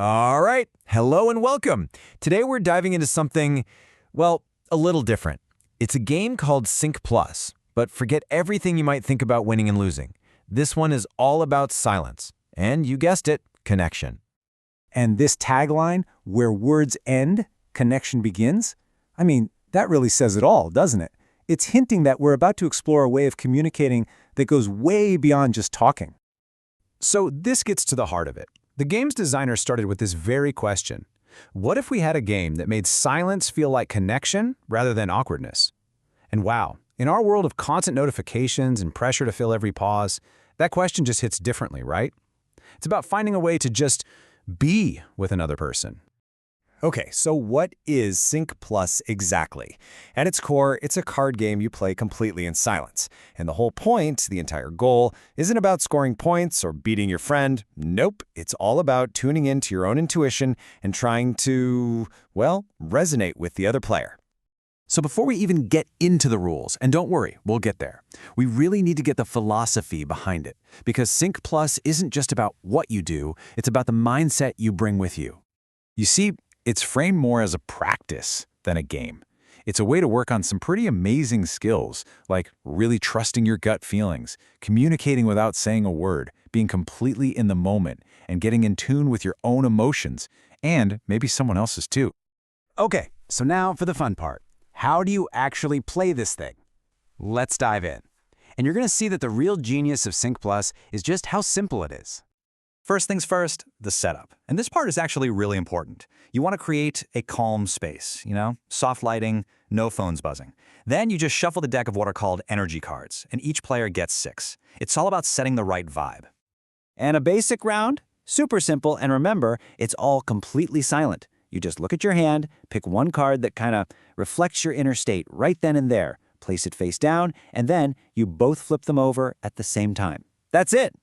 All right, hello and welcome. Today we're diving into something, well, a little different. It's a game called Sync Plus, but forget everything you might think about winning and losing. This one is all about silence, and you guessed it, connection. And this tagline, where words end, connection begins? I mean, that really says it all, doesn't it? It's hinting that we're about to explore a way of communicating that goes way beyond just talking. So this gets to the heart of it. The game's designer started with this very question. What if we had a game that made silence feel like connection rather than awkwardness? And wow, in our world of constant notifications and pressure to fill every pause, that question just hits differently, right? It's about finding a way to just be with another person. Okay, so what is Sync Plus exactly? At its core, it's a card game you play completely in silence. And the whole point, the entire goal, isn't about scoring points or beating your friend. Nope, it's all about tuning into your own intuition and trying to, well, resonate with the other player. So before we even get into the rules, and don't worry, we'll get there, we really need to get the philosophy behind it. Because Sync Plus isn't just about what you do, it's about the mindset you bring with you. You see, it's framed more as a practice than a game. It's a way to work on some pretty amazing skills, like really trusting your gut feelings, communicating without saying a word, being completely in the moment, and getting in tune with your own emotions, and maybe someone else's too. Okay, so now for the fun part. How do you actually play this thing? Let's dive in. And you're going to see that the real genius of Sync Plus is just how simple it is. First things first, the setup. And this part is actually really important. You want to create a calm space, soft lighting, no phones buzzing. Then you just shuffle the deck of what are called energy cards, and each player gets 6. It's all about setting the right vibe. And a basic round? Super simple, and remember, it's all completely silent. You just look at your hand, pick one card that kind of reflects your inner state right then and there, place it face down, and then you both flip them over at the same time. That's it.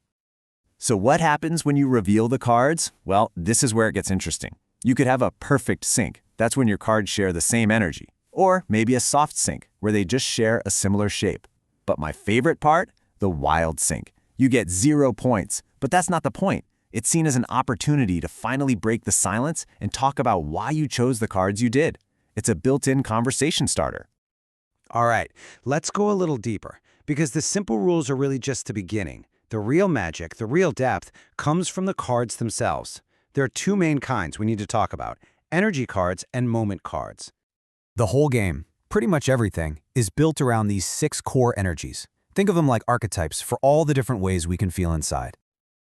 So what happens when you reveal the cards? Well, this is where it gets interesting. You could have a perfect sync. That's when your cards share the same energy. Or maybe a soft sync, where they just share a similar shape. But my favorite part? The wild sync. You get 0 points, but that's not the point. It's seen as an opportunity to finally break the silence and talk about why you chose the cards you did. It's a built-in conversation starter. All right, let's go a little deeper, because the simple rules are really just the beginning. The real magic, the real depth, comes from the cards themselves. There are 2 main kinds we need to talk about: energy cards and moment cards. The whole game, pretty much everything, is built around these 6 core energies. Think of them like archetypes for all the different ways we can feel inside.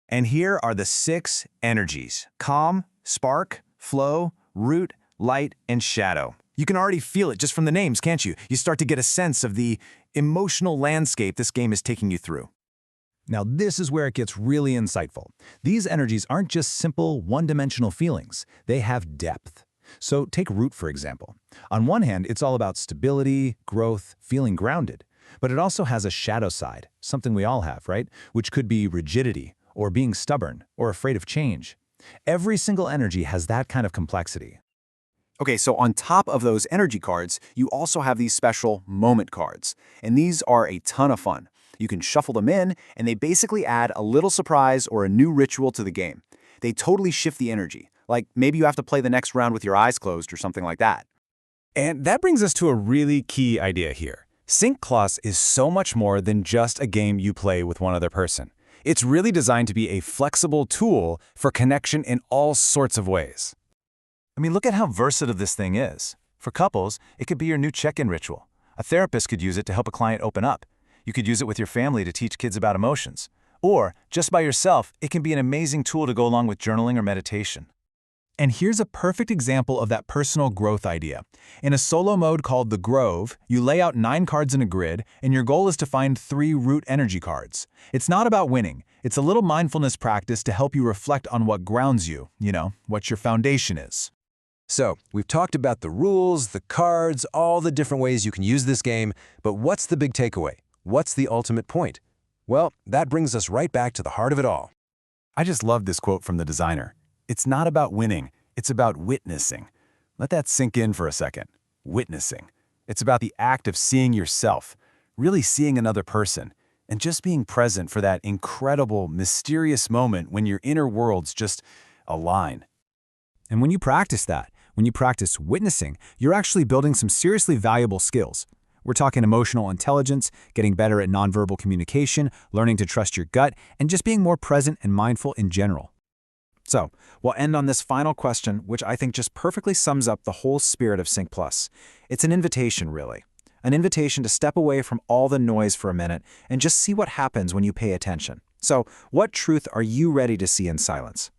And here are the 6 energies: calm, spark, flow, root, light, and shadow. You can already feel it just from the names, can't you? You start to get a sense of the emotional landscape this game is taking you through. Now this is where it gets really insightful. These energies aren't just simple, one-dimensional feelings. They have depth. So take root, for example. On one hand, it's all about stability, growth, feeling grounded. But it also has a shadow side, something we all have, right? Which could be rigidity, or being stubborn, or afraid of change. Every single energy has that kind of complexity. Okay, so on top of those energy cards, you also have these special moment cards. And these are a ton of fun. You can shuffle them in, and they basically add a little surprise or a new ritual to the game. They totally shift the energy. Like maybe you have to play the next round with your eyes closed or something like that. And that brings us to a really key idea here. Sync Plus is so much more than just a game you play with one other person. It's really designed to be a flexible tool for connection in all sorts of ways. I mean, look at how versatile this thing is. For couples, it could be your new check-in ritual. A therapist could use it to help a client open up. You could use it with your family to teach kids about emotions. Or, just by yourself, it can be an amazing tool to go along with journaling or meditation. And here's a perfect example of that personal growth idea. In a solo mode called the Grove, you lay out 9 cards in a grid, and your goal is to find 3 root energy cards. It's not about winning. It's a little mindfulness practice to help you reflect on what grounds you, what your foundation is. So, we've talked about the rules, the cards, all the different ways you can use this game, but what's the big takeaway? What's the ultimate point? Well, that brings us right back to the heart of it all. I just love this quote from the designer. It's not about winning, it's about witnessing. Let that sink in for a second. Witnessing. It's about the act of seeing yourself, really seeing another person, and just being present for that incredible, mysterious moment when your inner worlds just align. And when you practice that, when you practice witnessing, you're actually building some seriously valuable skills. We're talking emotional intelligence, getting better at nonverbal communication, learning to trust your gut, and just being more present and mindful in general. So, we'll end on this final question, which I think just perfectly sums up the whole spirit of Sync Plus. It's an invitation, really. An invitation to step away from all the noise for a minute and just see what happens when you pay attention. So, what truth are you ready to see in silence?